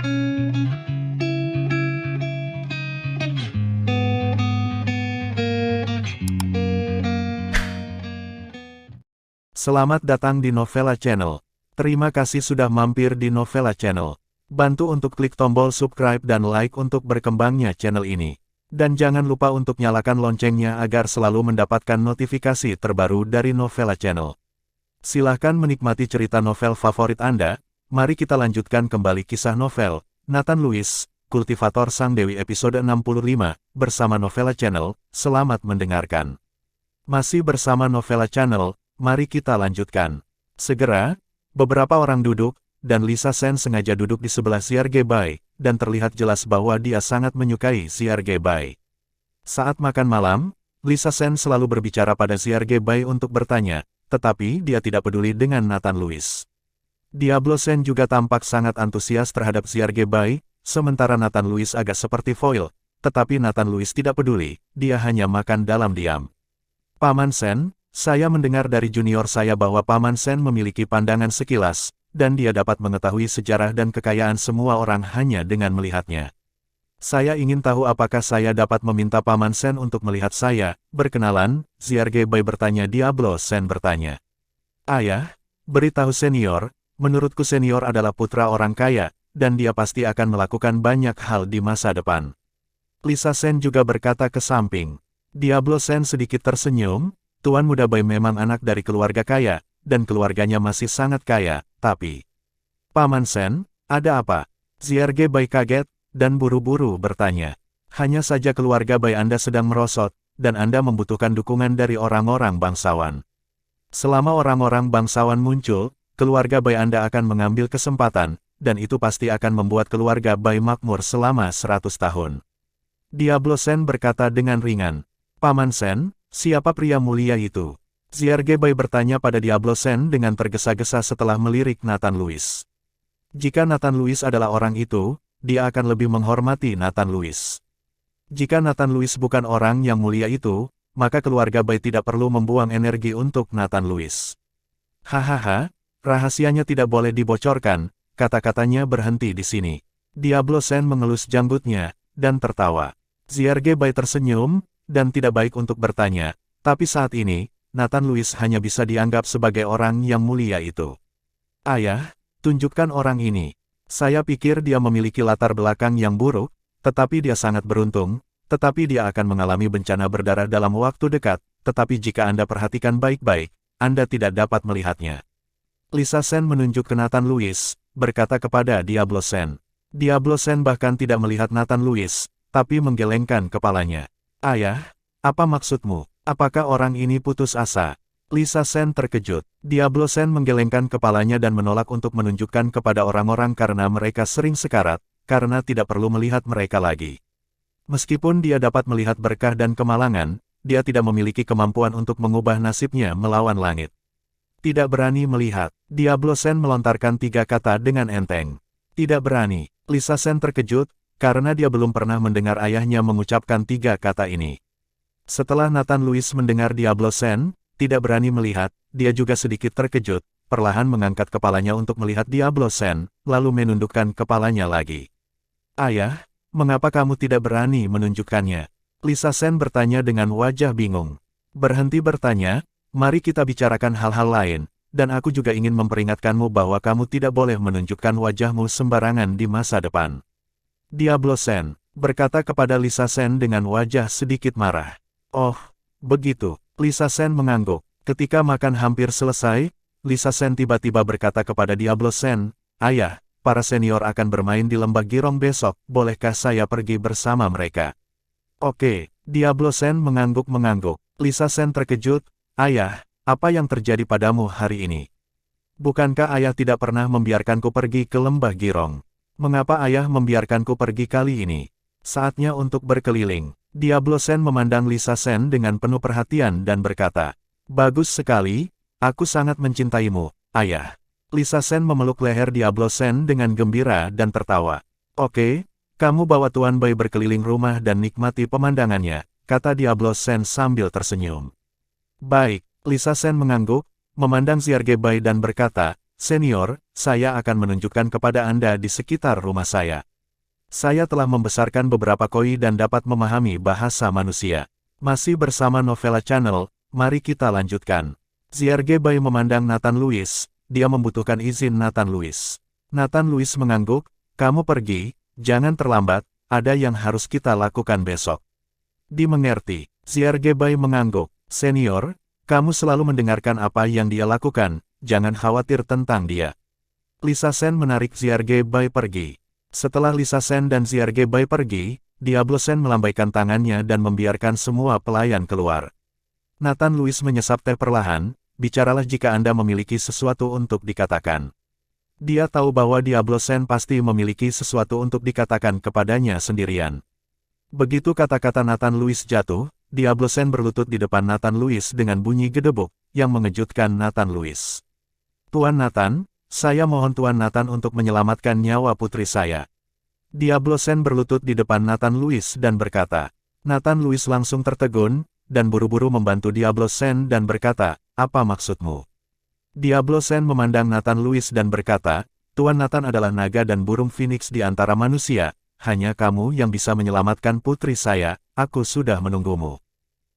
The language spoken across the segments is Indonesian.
Selamat datang di Novella Channel. Terima kasih sudah mampir di Novella Channel. Bantu untuk klik tombol subscribe dan like untuk berkembangnya channel ini. Dan jangan lupa untuk nyalakan loncengnya agar selalu mendapatkan notifikasi terbaru dari Novella Channel. Silahkan menikmati cerita novel favorit Anda. Mari kita lanjutkan kembali kisah novel Nathan Lewis, Kultivator Sang Dewi episode 65, bersama Novella Channel. Selamat mendengarkan. Masih bersama Novella Channel. Mari kita lanjutkan. Segera, beberapa orang duduk, dan Lisa Sen sengaja duduk di sebelah Siarge Bai, dan terlihat jelas bahwa dia sangat menyukai Siarge Bai. Saat makan malam, Lisa Sen selalu berbicara pada Siarge Bai untuk bertanya, tetapi dia tidak peduli dengan Nathan Lewis. Diablo Sen juga tampak sangat antusias terhadap Siarge Bai, sementara Nathan Lewis agak seperti foil, tetapi Nathan Lewis tidak peduli, dia hanya makan dalam diam. Paman Sen, saya mendengar dari junior saya bahwa Paman Sen memiliki pandangan sekilas, dan dia dapat mengetahui sejarah dan kekayaan semua orang hanya dengan melihatnya. Saya ingin tahu apakah saya dapat meminta Paman Sen untuk melihat saya. Berkenalan, Siarge Bai bertanya. Diablo Sen bertanya. Ayah, beritahu senior, menurutku senior adalah putra orang kaya, dan dia pasti akan melakukan banyak hal di masa depan. Lisa Sen juga berkata ke samping. Diablo Sen sedikit tersenyum. Tuan Muda Bai memang anak dari keluarga kaya, dan keluarganya masih sangat kaya, tapi... Paman Sen, ada apa? Siarge Bai kaget, dan buru-buru bertanya. Hanya saja keluarga Bai Anda sedang merosot, dan Anda membutuhkan dukungan dari orang-orang bangsawan. Selama orang-orang bangsawan muncul, keluarga Bai Anda akan mengambil kesempatan, dan itu pasti akan membuat keluarga Bai makmur selama 100 tahun. Diablo Sen berkata dengan ringan. Paman Sen, siapa pria mulia itu? Siarge Bai bertanya pada Diablo Sen dengan tergesa-gesa setelah melirik Nathan Lewis. Jika Nathan Lewis adalah orang itu, dia akan lebih menghormati Nathan Lewis. Jika Nathan Lewis bukan orang yang mulia itu, maka keluarga Bai tidak perlu membuang energi untuk Nathan Lewis. Hahaha, rahasianya tidak boleh dibocorkan, kata-katanya berhenti di sini. Diablo Sen mengelus janggutnya, dan tertawa. Siarge Bai tersenyum, dan tidak baik untuk bertanya, tapi saat ini, Nathan Lewis hanya bisa dianggap sebagai orang yang mulia itu. Ayah, tunjukkan orang ini. Saya pikir dia memiliki latar belakang yang buruk, tetapi dia sangat beruntung, tetapi dia akan mengalami bencana berdarah dalam waktu dekat, tetapi jika Anda perhatikan baik-baik, Anda tidak dapat melihatnya. Lisa Sen menunjuk ke Nathan Lewis, berkata kepada Diablo Sen. Diablo Sen bahkan tidak melihat Nathan Lewis, tapi menggelengkan kepalanya. Ayah, apa maksudmu? Apakah orang ini putus asa? Lisa Sen terkejut. Diablo Sen menggelengkan kepalanya dan menolak untuk menunjukkan kepada orang-orang karena mereka sering sekarat, karena tidak perlu melihat mereka lagi. Meskipun dia dapat melihat berkah dan kemalangan, dia tidak memiliki kemampuan untuk mengubah nasibnya melawan langit. Tidak berani melihat. Diablo Sen melontarkan 3 kata dengan enteng. Tidak berani. Lisa Sen terkejut, karena dia belum pernah mendengar ayahnya mengucapkan 3 kata ini. Setelah Nathan Lewis mendengar Diablo Sen tidak berani melihat, dia juga sedikit terkejut, perlahan mengangkat kepalanya untuk melihat Diablo Sen, lalu menundukkan kepalanya lagi. Ayah, mengapa kamu tidak berani menunjukkannya? Lisa Sen bertanya dengan wajah bingung. Berhenti bertanya, mari kita bicarakan hal-hal lain, dan aku juga ingin memperingatkanmu bahwa kamu tidak boleh menunjukkan wajahmu sembarangan di masa depan. Diablo Sen berkata kepada Lisa Sen dengan wajah sedikit marah. Oh, begitu. Lisa Sen mengangguk. Ketika makan hampir selesai, Lisa Sen tiba-tiba berkata kepada Diablo Sen, Ayah, para senior akan bermain di lembah Girong besok, bolehkah saya pergi bersama mereka? Oke, Diablo Sen mengangguk-mengangguk. Lisa Sen terkejut, Ayah, apa yang terjadi padamu hari ini? Bukankah ayah tidak pernah membiarkanku pergi ke lembah Girong? Mengapa ayah membiarkanku pergi kali ini? Saatnya untuk berkeliling. Diablo Sen memandang Lisa Sen dengan penuh perhatian dan berkata, Bagus sekali, aku sangat mencintaimu, ayah. Lisa Sen memeluk leher Diablo Sen dengan gembira dan tertawa. Oke, kamu bawa Tuan Bai berkeliling rumah dan nikmati pemandangannya, kata Diablo Sen sambil tersenyum. Baik, Lisa Sen mengangguk, memandang Siarge Bai dan berkata, Senior, saya akan menunjukkan kepada Anda di sekitar rumah saya. Saya telah membesarkan beberapa koi dan dapat memahami bahasa manusia. Masih bersama Novella Channel, mari kita lanjutkan. Zierge Bai memandang Nathan Louis, dia membutuhkan izin Nathan Louis. Nathan Louis mengangguk, kamu pergi, jangan terlambat, ada yang harus kita lakukan besok. Dimengerti, Zierge Bai mengangguk, senior, kamu selalu mendengarkan apa yang dia lakukan, jangan khawatir tentang dia. Lisa Sen menarik Zierge Bai pergi. Setelah Lisa Sen dan Zierge Bai pergi, Diablo Sen melambaikan tangannya dan membiarkan semua pelayan keluar. Nathan Louis menyesap teh perlahan, bicaralah jika Anda memiliki sesuatu untuk dikatakan. Dia tahu bahwa Diablo Sen pasti memiliki sesuatu untuk dikatakan kepadanya sendirian. Begitu kata-kata Nathan Louis jatuh, Diablo Sen berlutut di depan Nathan Louis dengan bunyi gedebuk, yang mengejutkan Nathan Louis. Tuan Nathan, saya mohon Tuan Nathan untuk menyelamatkan nyawa putri saya. Diablo Sen berlutut di depan Nathan Louis dan berkata. Nathan Louis langsung tertegun, dan buru-buru membantu Diablo Sen dan berkata, apa maksudmu? Diablo Sen memandang Nathan Louis dan berkata, Tuan Nathan adalah naga dan burung phoenix di antara manusia, hanya kamu yang bisa menyelamatkan putri saya, aku sudah menunggumu.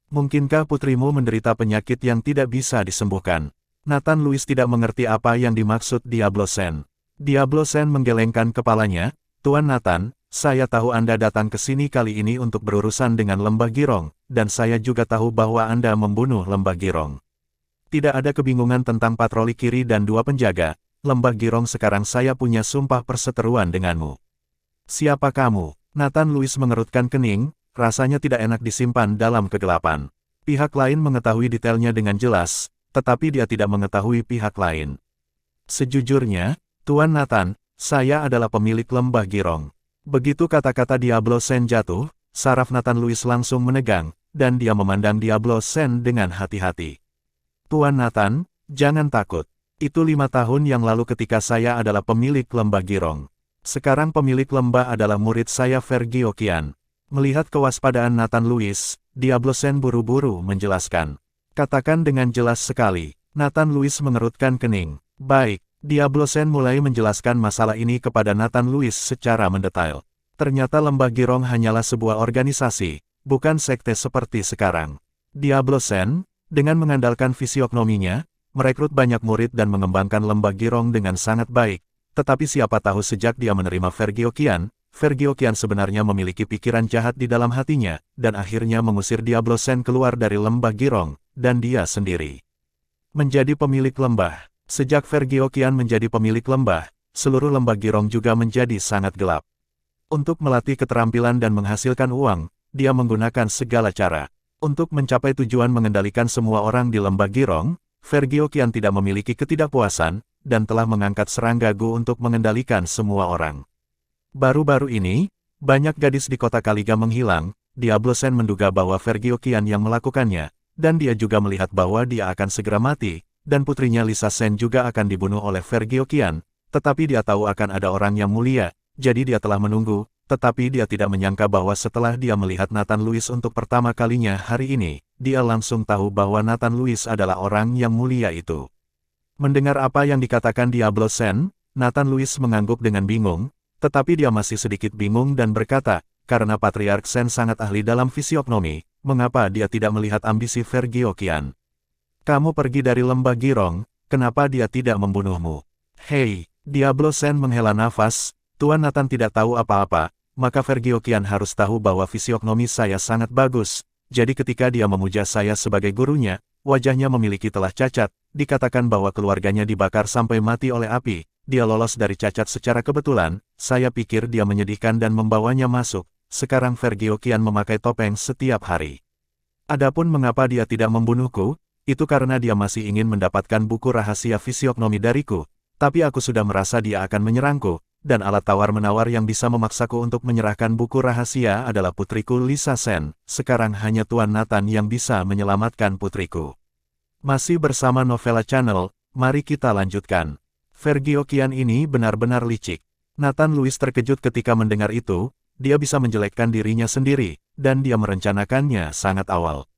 Mungkinkah putrimu menderita penyakit yang tidak bisa disembuhkan? Nathan Louis tidak mengerti apa yang dimaksud Diablo Sen. Diablo Sen menggelengkan kepalanya, Tuan Nathan, saya tahu Anda datang ke sini kali ini untuk berurusan dengan Lembah Girong, dan saya juga tahu bahwa Anda membunuh Lembah Girong. Tidak ada kebingungan tentang patroli kiri dan dua penjaga, Lembah Girong sekarang saya punya sumpah perseteruan denganmu. Siapa kamu? Nathan Louis mengerutkan kening, rasanya tidak enak disimpan dalam kegelapan. Pihak lain mengetahui detailnya dengan jelas, tetapi dia tidak mengetahui pihak lain. Sejujurnya, Tuan Nathan, saya adalah pemilik Lembah Girong. Begitu kata-kata Diablo Sen jatuh, saraf Nathan Louis langsung menegang, dan dia memandang Diablo Sen dengan hati-hati. Tuan Nathan, jangan takut. Itu 5 tahun yang lalu ketika saya adalah pemilik Lembah Girong. Sekarang pemilik lembah adalah murid saya Vergio Qian. Melihat kewaspadaan Nathan Louis, Diablo Sen buru-buru menjelaskan. Katakan dengan jelas sekali. Nathan Louis mengerutkan kening. Baik, Diablo Sen mulai menjelaskan masalah ini kepada Nathan Louis secara mendetail. Ternyata Lembah Girong hanyalah sebuah organisasi, bukan sekte seperti sekarang. Diablo Sen, dengan mengandalkan fisiognominya, merekrut banyak murid dan mengembangkan Lembah Girong dengan sangat baik. Tetapi siapa tahu sejak dia menerima Vergio Qian sebenarnya memiliki pikiran jahat di dalam hatinya, dan akhirnya mengusir Diablo Sen keluar dari Lembah Girong, dan dia sendiri menjadi pemilik lembah. Sejak Vergio Qian menjadi pemilik lembah, seluruh Lembah Girong juga menjadi sangat gelap. Untuk melatih keterampilan dan menghasilkan uang, dia menggunakan segala cara. Untuk mencapai tujuan mengendalikan semua orang di Lembah Girong, Vergio Qian tidak memiliki ketidakpuasan, dan telah mengangkat serangga Gu untuk mengendalikan semua orang. Baru-baru ini, banyak gadis di kota Kaliga menghilang, Diablo Sen menduga bahwa Vergio Qian yang melakukannya, dan dia juga melihat bahwa dia akan segera mati, dan putrinya Lisa Sen juga akan dibunuh oleh Vergio Qian, tetapi dia tahu akan ada orang yang mulia, jadi dia telah menunggu, tetapi dia tidak menyangka bahwa setelah dia melihat Nathan Louis untuk pertama kalinya hari ini, dia langsung tahu bahwa Nathan Louis adalah orang yang mulia itu. Mendengar apa yang dikatakan Diablo Sen, Nathan Louis mengangguk dengan bingung, tetapi dia masih sedikit bingung dan berkata, karena Patriark Sen sangat ahli dalam fisiognomi, mengapa dia tidak melihat ambisi Vergio Qian? Kamu pergi dari Lembah Girong, kenapa dia tidak membunuhmu? Hei, Diablo Sen menghela nafas, Tuan Nathan tidak tahu apa-apa, maka Vergio Qian harus tahu bahwa fisiognomi saya sangat bagus, jadi ketika dia memuja saya sebagai gurunya, wajahnya memiliki telah cacat, dikatakan bahwa keluarganya dibakar sampai mati oleh api, dia lolos dari cacat secara kebetulan, saya pikir dia menyedihkan dan membawanya masuk, sekarang Vergio Qian memakai topeng setiap hari. Adapun mengapa dia tidak membunuhku, itu karena dia masih ingin mendapatkan buku rahasia fisiognomi dariku, tapi aku sudah merasa dia akan menyerangku, dan alat tawar-menawar yang bisa memaksaku untuk menyerahkan buku rahasia adalah putriku Lisa Sen, sekarang hanya Tuan Nathan yang bisa menyelamatkan putriku. Masih bersama Novella Channel, mari kita lanjutkan. Vergio Qian ini benar-benar licik. Nathan Louis terkejut ketika mendengar itu, dia bisa menjelekkan dirinya sendiri, dan dia merencanakannya sangat awal.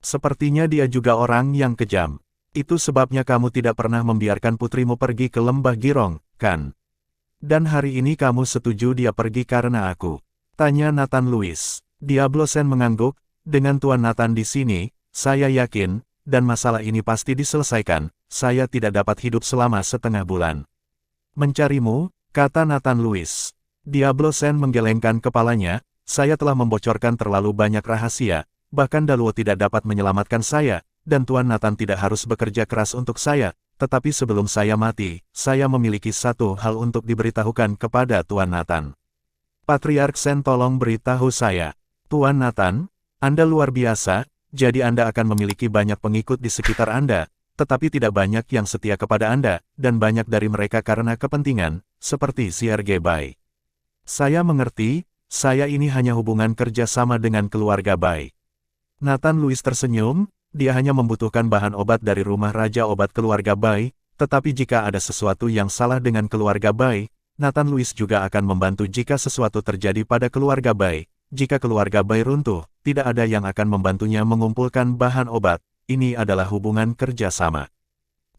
Sepertinya dia juga orang yang kejam. Itu sebabnya kamu tidak pernah membiarkan putrimu pergi ke lembah Girong, kan? Dan hari ini kamu setuju dia pergi karena aku? Tanya Nathan Louis. Diablo Sen mengangguk, dengan Tuan Nathan di sini, saya yakin, dan masalah ini pasti diselesaikan, saya tidak dapat hidup selama setengah bulan. Mencarimu, kata Nathan Louis. Diablo Sen menggelengkan kepalanya, saya telah membocorkan terlalu banyak rahasia, bahkan Daluo tidak dapat menyelamatkan saya, dan Tuan Nathan tidak harus bekerja keras untuk saya, tetapi sebelum saya mati, saya memiliki satu hal untuk diberitahukan kepada Tuan Nathan. Patriark Sen tolong beritahu saya. Tuan Nathan, Anda luar biasa, jadi Anda akan memiliki banyak pengikut di sekitar Anda, tetapi tidak banyak yang setia kepada Anda, dan banyak dari mereka karena kepentingan, seperti Zierge Bai. Saya mengerti, saya ini hanya hubungan kerja sama dengan keluarga Bai. Nathan Louis tersenyum, dia hanya membutuhkan bahan obat dari rumah Raja Obat keluarga Bai, tetapi jika ada sesuatu yang salah dengan keluarga Bai, Nathan Louis juga akan membantu jika sesuatu terjadi pada keluarga Bai. Jika keluarga Bai runtuh, tidak ada yang akan membantunya mengumpulkan bahan obat. Ini adalah hubungan kerja sama.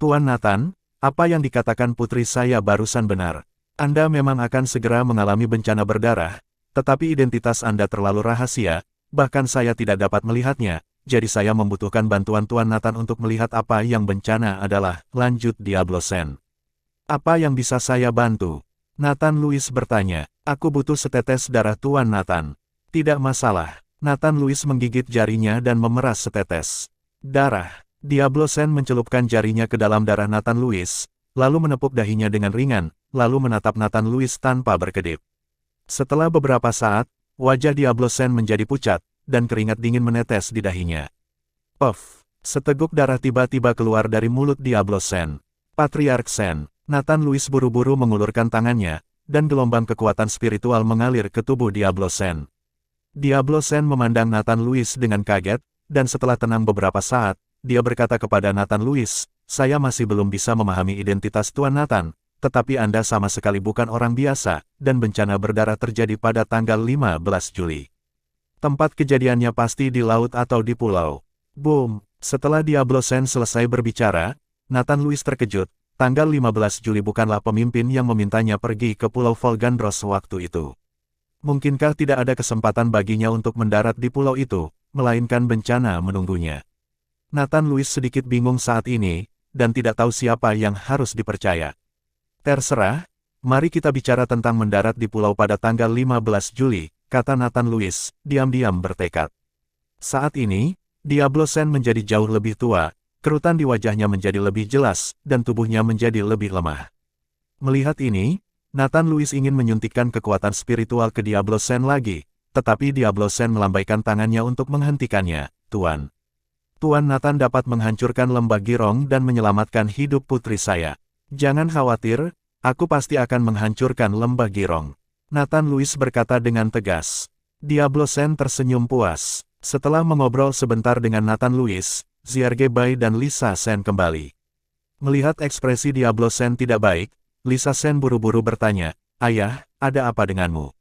Tuan Nathan, apa yang dikatakan putri saya barusan benar. Anda memang akan segera mengalami bencana berdarah, tetapi identitas Anda terlalu rahasia, bahkan saya tidak dapat melihatnya. Jadi saya membutuhkan bantuan Tuan Nathan untuk melihat apa yang bencana adalah, lanjut Diablo Sen. Apa yang bisa saya bantu? Nathan Louis bertanya. Aku butuh setetes darah Tuan Nathan. Tidak masalah. Nathan Louis menggigit jarinya dan memeras setetes darah. Diablo Sen mencelupkan jarinya ke dalam darah Nathan Louis, lalu menepuk dahinya dengan ringan, lalu menatap Nathan Louis tanpa berkedip. Setelah beberapa saat, wajah Diablo Sen menjadi pucat, dan keringat dingin menetes di dahinya. Puff! Seteguk darah tiba-tiba keluar dari mulut Diablo Sen. Patriark Sen. Nathan Louis buru-buru mengulurkan tangannya, dan gelombang kekuatan spiritual mengalir ke tubuh Diablo Sen. Diablo Sen memandang Nathan Louis dengan kaget, dan setelah tenang beberapa saat, dia berkata kepada Nathan Louis, saya masih belum bisa memahami identitas Tuan Nathan, tetapi Anda sama sekali bukan orang biasa, dan bencana berdarah terjadi pada tanggal 15 Juli. Tempat kejadiannya pasti di laut atau di pulau. Boom! Setelah Diablo Sen selesai berbicara, Nathan Louis terkejut. Tanggal 15 Juli bukanlah pemimpin yang memintanya pergi ke Pulau Volgandros waktu itu. Mungkinkah tidak ada kesempatan baginya untuk mendarat di pulau itu, melainkan bencana menunggunya? Nathan Louis sedikit bingung saat ini, dan tidak tahu siapa yang harus dipercaya. Terserah, mari kita bicara tentang mendarat di pulau pada tanggal 15 Juli. Kata Nathan Louis, diam-diam bertekad. Saat ini, Diablo Sen menjadi jauh lebih tua, kerutan di wajahnya menjadi lebih jelas, dan tubuhnya menjadi lebih lemah. Melihat ini, Nathan Louis ingin menyuntikkan kekuatan spiritual ke Diablo Sen lagi, tetapi Diablo Sen melambaikan tangannya untuk menghentikannya. Tuan. Tuan Nathan dapat menghancurkan lembah Girong dan menyelamatkan hidup putri saya. Jangan khawatir, aku pasti akan menghancurkan lembah Girong. Nathan Louis berkata dengan tegas. Diablo Sen tersenyum puas. Setelah mengobrol sebentar dengan Nathan Louis, Zierge Bai dan Lisa Sen kembali. Melihat ekspresi Diablo Sen tidak baik, Lisa Sen buru-buru bertanya, Ayah, ada apa denganmu?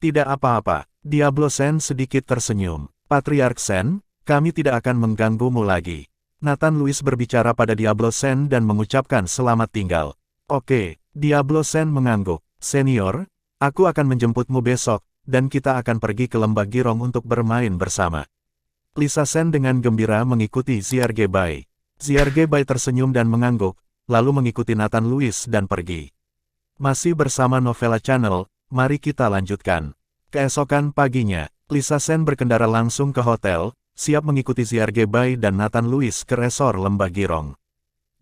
Tidak apa-apa. Diablo Sen sedikit tersenyum. Patriark Sen, kami tidak akan mengganggumu lagi. Nathan Louis berbicara pada Diablo Sen dan mengucapkan selamat tinggal. Oke, Diablo Sen mengangguk. Senior, aku akan menjemputmu besok, dan kita akan pergi ke lembah Girong untuk bermain bersama. Lisa Sen dengan gembira mengikuti Zierge Bai. Zierge Bai tersenyum dan mengangguk, lalu mengikuti Nathan Louis dan pergi. Masih bersama Novella Channel, mari kita lanjutkan. Keesokan paginya, Lisa Sen berkendara langsung ke hotel, siap mengikuti Zierge Bai dan Nathan Louis ke resor lembah Girong.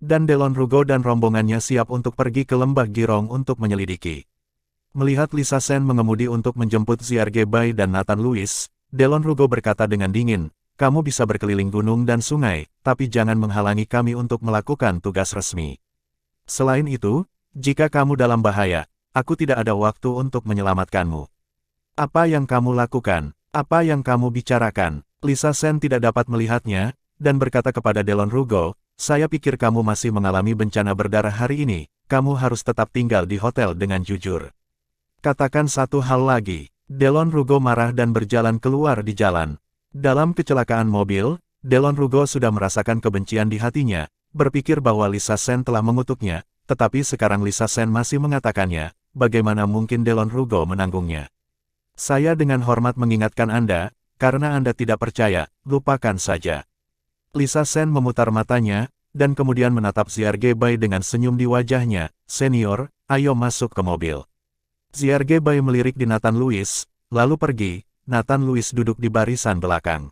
Dan Delon Rugo dan rombongannya siap untuk pergi ke lembah Girong untuk menyelidiki. Melihat Lisa Sen mengemudi untuk menjemput Zierge Bai dan Nathan Louis, Delon Rugo berkata dengan dingin, kamu bisa berkeliling gunung dan sungai, tapi jangan menghalangi kami untuk melakukan tugas resmi. Selain itu, jika kamu dalam bahaya, aku tidak ada waktu untuk menyelamatkanmu. Apa yang kamu lakukan? Apa yang kamu bicarakan? Lisa Sen tidak dapat melihatnya, dan berkata kepada Delon Rugo, saya pikir kamu masih mengalami bencana berdarah hari ini, kamu harus tetap tinggal di hotel dengan jujur. Katakan satu hal lagi. Delon Rugo marah dan berjalan keluar di jalan. Dalam kecelakaan mobil, Delon Rugo sudah merasakan kebencian di hatinya, berpikir bahwa Lisa Sen telah mengutuknya, tetapi sekarang Lisa Sen masih mengatakannya, bagaimana mungkin Delon Rugo menanggungnya. Saya dengan hormat mengingatkan Anda, karena Anda tidak percaya, lupakan saja. Lisa Sen memutar matanya, dan kemudian menatap Zierge Bai dengan senyum di wajahnya, senior, ayo masuk ke mobil. Zierge Bai melirik di Nathan Louis, lalu pergi. Nathan Louis duduk di barisan belakang.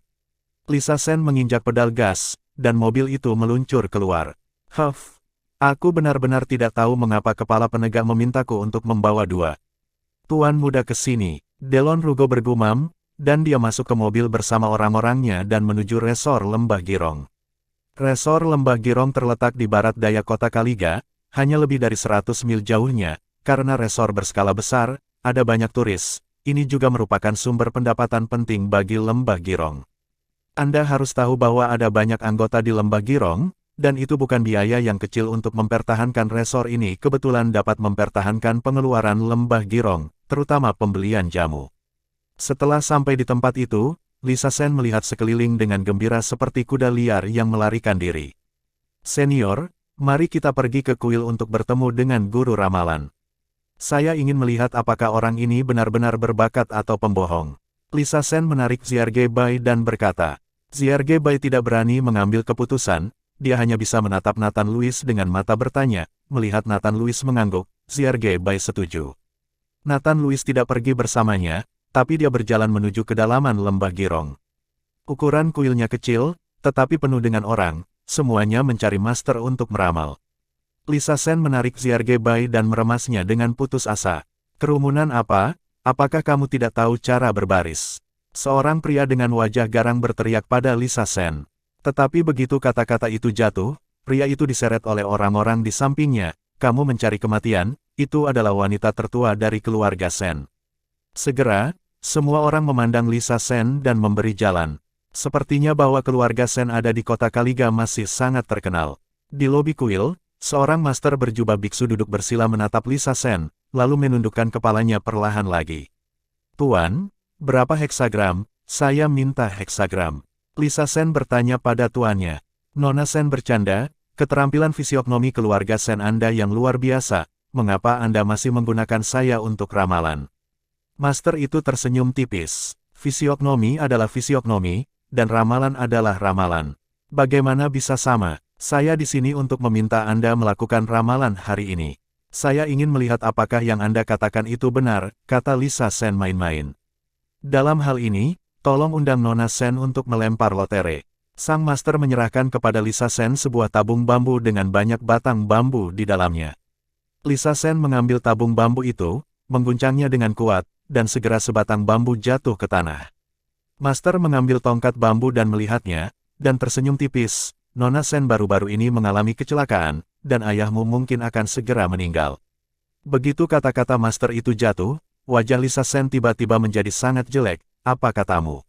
Lisa Sen menginjak pedal gas, dan mobil itu meluncur keluar. Huff, aku benar-benar tidak tahu mengapa kepala penegak memintaku untuk membawa dua tuan muda ke sini. Delon Rugo bergumam, dan dia masuk ke mobil bersama orang-orangnya dan menuju resor Lembah Girong. Resor Lembah Girong terletak di barat daya kota Kaliga, hanya lebih dari 100 mil jauhnya, karena resor berskala besar, ada banyak turis. Ini juga merupakan sumber pendapatan penting bagi Lembah Girong. Anda harus tahu bahwa ada banyak anggota di Lembah Girong, dan itu bukan biaya yang kecil untuk mempertahankan resor ini kebetulan dapat mempertahankan pengeluaran Lembah Girong, terutama pembelian jamu. Setelah sampai di tempat itu, Lisa Sen melihat sekeliling dengan gembira seperti kuda liar yang melarikan diri. Senior, mari kita pergi ke kuil untuk bertemu dengan guru ramalan. Saya ingin melihat apakah orang ini benar-benar berbakat atau pembohong. Lisa Sen menarik Zierge Bai dan berkata, Zierge Bai tidak berani mengambil keputusan, dia hanya bisa menatap Nathan Louis dengan mata bertanya. Melihat Nathan Louis mengangguk, Zierge Bai setuju. Nathan Louis tidak pergi bersamanya, tapi dia berjalan menuju kedalaman Lembah Girong. Ukuran kuilnya kecil, tetapi penuh dengan orang, semuanya mencari master untuk meramal. Lisa Sen menarik Zierge Bai dan meremasnya dengan putus asa. Kerumunan apa? Apakah kamu tidak tahu cara berbaris? Seorang pria dengan wajah garang berteriak pada Lisa Sen. Tetapi begitu kata-kata itu jatuh, pria itu diseret oleh orang-orang di sampingnya. Kamu mencari kematian, itu adalah wanita tertua dari keluarga Sen. Segera, semua orang memandang Lisa Sen dan memberi jalan. Sepertinya bahwa keluarga Sen ada di kota Kaliga masih sangat terkenal. Di lobi kuil, seorang master berjubah biksu duduk bersila menatap Lisa Sen, lalu menundukkan kepalanya perlahan lagi. Tuan, berapa heksagram? Saya minta heksagram. Lisa Sen bertanya pada tuannya. Nona Sen bercanda, keterampilan fisiognomi keluarga Sen Anda yang luar biasa, mengapa Anda masih menggunakan saya untuk ramalan? Master itu tersenyum tipis. Fisiognomi adalah fisiognomi, dan ramalan adalah ramalan. Bagaimana bisa sama? Saya di sini untuk meminta Anda melakukan ramalan hari ini. Saya ingin melihat apakah yang Anda katakan itu benar, kata Lisa Sen main-main. Dalam hal ini, tolong undang Nona Sen untuk melempar lotere. Sang master menyerahkan kepada Lisa Sen sebuah tabung bambu dengan banyak batang bambu di dalamnya. Lisa Sen mengambil tabung bambu itu, mengguncangnya dengan kuat, dan segera sebatang bambu jatuh ke tanah. Master mengambil tongkat bambu dan melihatnya, dan tersenyum tipis. Nona Sen baru-baru ini mengalami kecelakaan, dan ayahmu mungkin akan segera meninggal. Begitu kata-kata master itu jatuh, wajah Lisa Sen tiba-tiba menjadi sangat jelek. Apa katamu?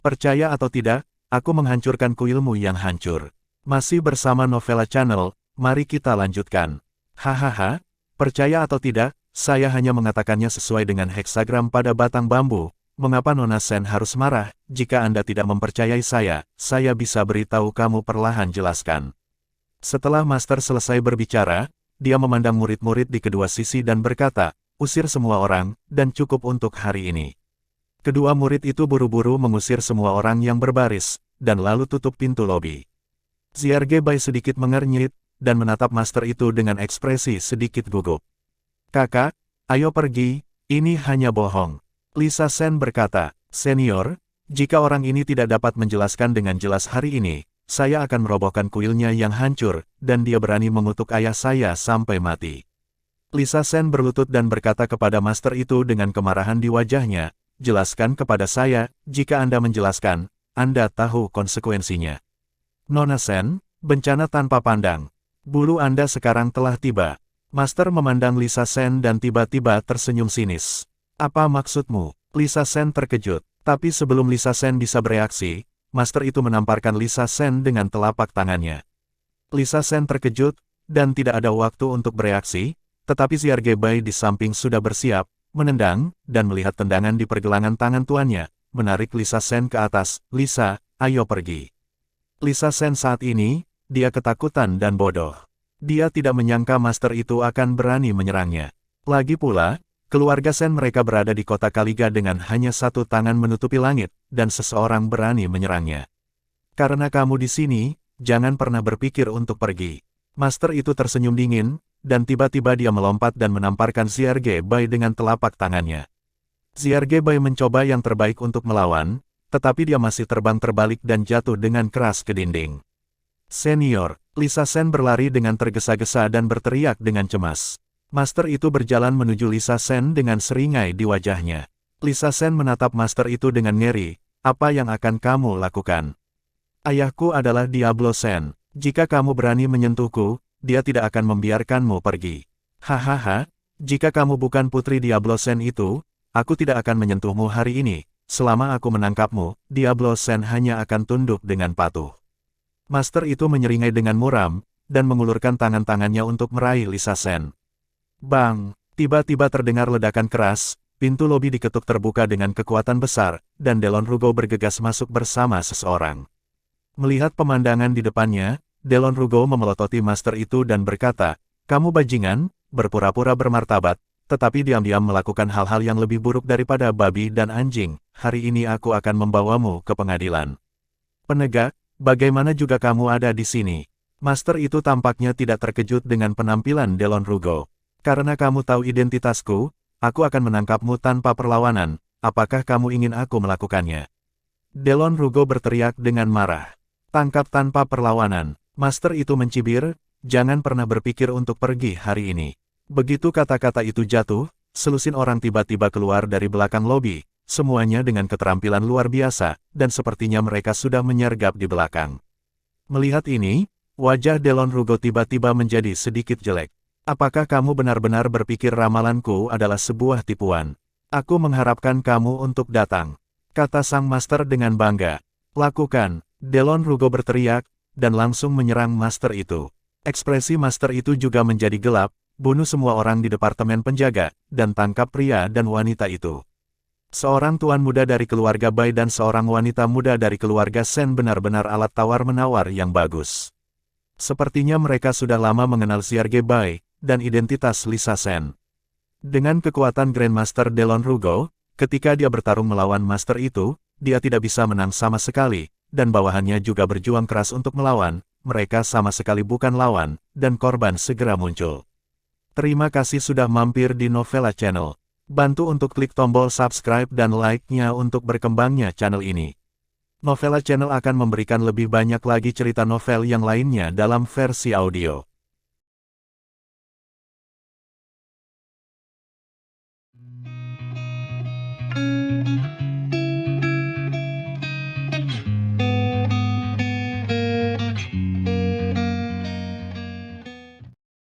Percaya atau tidak, aku menghancurkan kuilmu yang hancur. Masih bersama Novella Channel, mari kita lanjutkan. Hahaha, percaya atau tidak, saya hanya mengatakannya sesuai dengan heksagram pada batang bambu. Mengapa Nona Sen harus marah? Jika Anda tidak mempercayai saya bisa beritahu kamu perlahan jelaskan. Setelah master selesai berbicara, dia memandang murid-murid di kedua sisi dan berkata, usir semua orang, dan cukup untuk hari ini. Kedua murid itu buru-buru mengusir semua orang yang berbaris, dan lalu tutup pintu lobi. Zierge Bai sedikit mengernyit, dan menatap master itu dengan ekspresi sedikit gugup. Kakak, ayo pergi, ini hanya bohong. Lisa Sen berkata, senior, jika orang ini tidak dapat menjelaskan dengan jelas hari ini, saya akan merobohkan kuilnya yang hancur, dan dia berani mengutuk ayah saya sampai mati. Lisa Sen berlutut dan berkata kepada master itu dengan kemarahan di wajahnya, jelaskan kepada saya, jika Anda menjelaskan, Anda tahu konsekuensinya. Nona Sen, bencana tanpa pandang. Bulu Anda sekarang telah tiba. Master memandang Lisa Sen dan tiba-tiba tersenyum sinis. Apa maksudmu? Lisa Sen terkejut, tapi sebelum Lisa Sen bisa bereaksi, master itu menamparkan Lisa Sen dengan telapak tangannya. Lisa Sen terkejut, dan tidak ada waktu untuk bereaksi, tetapi Zierge Bai di samping sudah bersiap, menendang, dan melihat tendangan di pergelangan tangan tuannya, menarik Lisa Sen ke atas. Lisa, ayo pergi. Lisa Sen saat ini, dia ketakutan dan bodoh. Dia tidak menyangka master itu akan berani menyerangnya. Lagi pula, keluarga Sen mereka berada di kota Kaliga dengan hanya satu tangan menutupi langit, dan seseorang berani menyerangnya. Karena kamu di sini, jangan pernah berpikir untuk pergi. Master itu tersenyum dingin, dan tiba-tiba dia melompat dan menamparkan Zierge Bai dengan telapak tangannya. Zierge Bai mencoba yang terbaik untuk melawan, tetapi dia masih terbang terbalik dan jatuh dengan keras ke dinding. Senior, Lisa Sen berlari dengan tergesa-gesa dan berteriak dengan cemas. Master itu berjalan menuju Lisa Sen dengan seringai di wajahnya. Lisa Sen menatap master itu dengan ngeri. Apa yang akan kamu lakukan? Ayahku adalah Diablo Sen. Jika kamu berani menyentuhku, dia tidak akan membiarkanmu pergi. Hahaha, jika kamu bukan putri Diablo Sen itu, aku tidak akan menyentuhmu hari ini. Selama aku menangkapmu, Diablo Sen hanya akan tunduk dengan patuh. Master itu menyeringai dengan muram, dan mengulurkan tangan-tangannya untuk meraih Lisa Sen. Bang! Tiba-tiba terdengar ledakan keras, pintu lobi diketuk terbuka dengan kekuatan besar, dan Delon Rugo bergegas masuk bersama seseorang. Melihat pemandangan di depannya, Delon Rugo memelototi master itu dan berkata, "Kamu bajingan, berpura-pura bermartabat, tetapi diam-diam melakukan hal-hal yang lebih buruk daripada babi dan anjing. Hari ini aku akan membawamu ke pengadilan." Penegak, bagaimana juga kamu ada di sini? Master itu tampaknya tidak terkejut dengan penampilan Delon Rugo. Karena kamu tahu identitasku, aku akan menangkapmu tanpa perlawanan. Apakah kamu ingin aku melakukannya? Delon Rugo berteriak dengan marah. Tangkap tanpa perlawanan. Master itu mencibir, jangan pernah berpikir untuk pergi hari ini. Begitu kata-kata itu jatuh, selusin orang tiba-tiba keluar dari belakang lobi, semuanya dengan keterampilan luar biasa, dan sepertinya mereka sudah menyergap di belakang. Melihat ini, wajah Delon Rugo tiba-tiba menjadi sedikit jelek. Apakah kamu benar-benar berpikir ramalanku adalah sebuah tipuan? Aku mengharapkan kamu untuk datang, kata sang master dengan bangga. Lakukan, Delon Rugo berteriak, dan langsung menyerang master itu. Ekspresi master itu juga menjadi gelap, bunuh semua orang di departemen penjaga, dan tangkap pria dan wanita itu. Seorang tuan muda dari keluarga Bai dan seorang wanita muda dari keluarga Sen benar-benar alat tawar-menawar yang bagus. Sepertinya mereka sudah lama mengenal Zierge Bai, dan identitas Lisa Sen. Dengan kekuatan Grandmaster Delon Rugo, ketika dia bertarung melawan master itu, dia tidak bisa menang sama sekali, dan bawahannya juga berjuang keras untuk melawan, mereka sama sekali bukan lawan, dan korban segera muncul. Terima kasih sudah mampir di Novella Channel. Bantu untuk klik tombol subscribe dan like-nya untuk berkembangnya channel ini. Novella Channel akan memberikan lebih banyak lagi cerita novel yang lainnya dalam versi audio.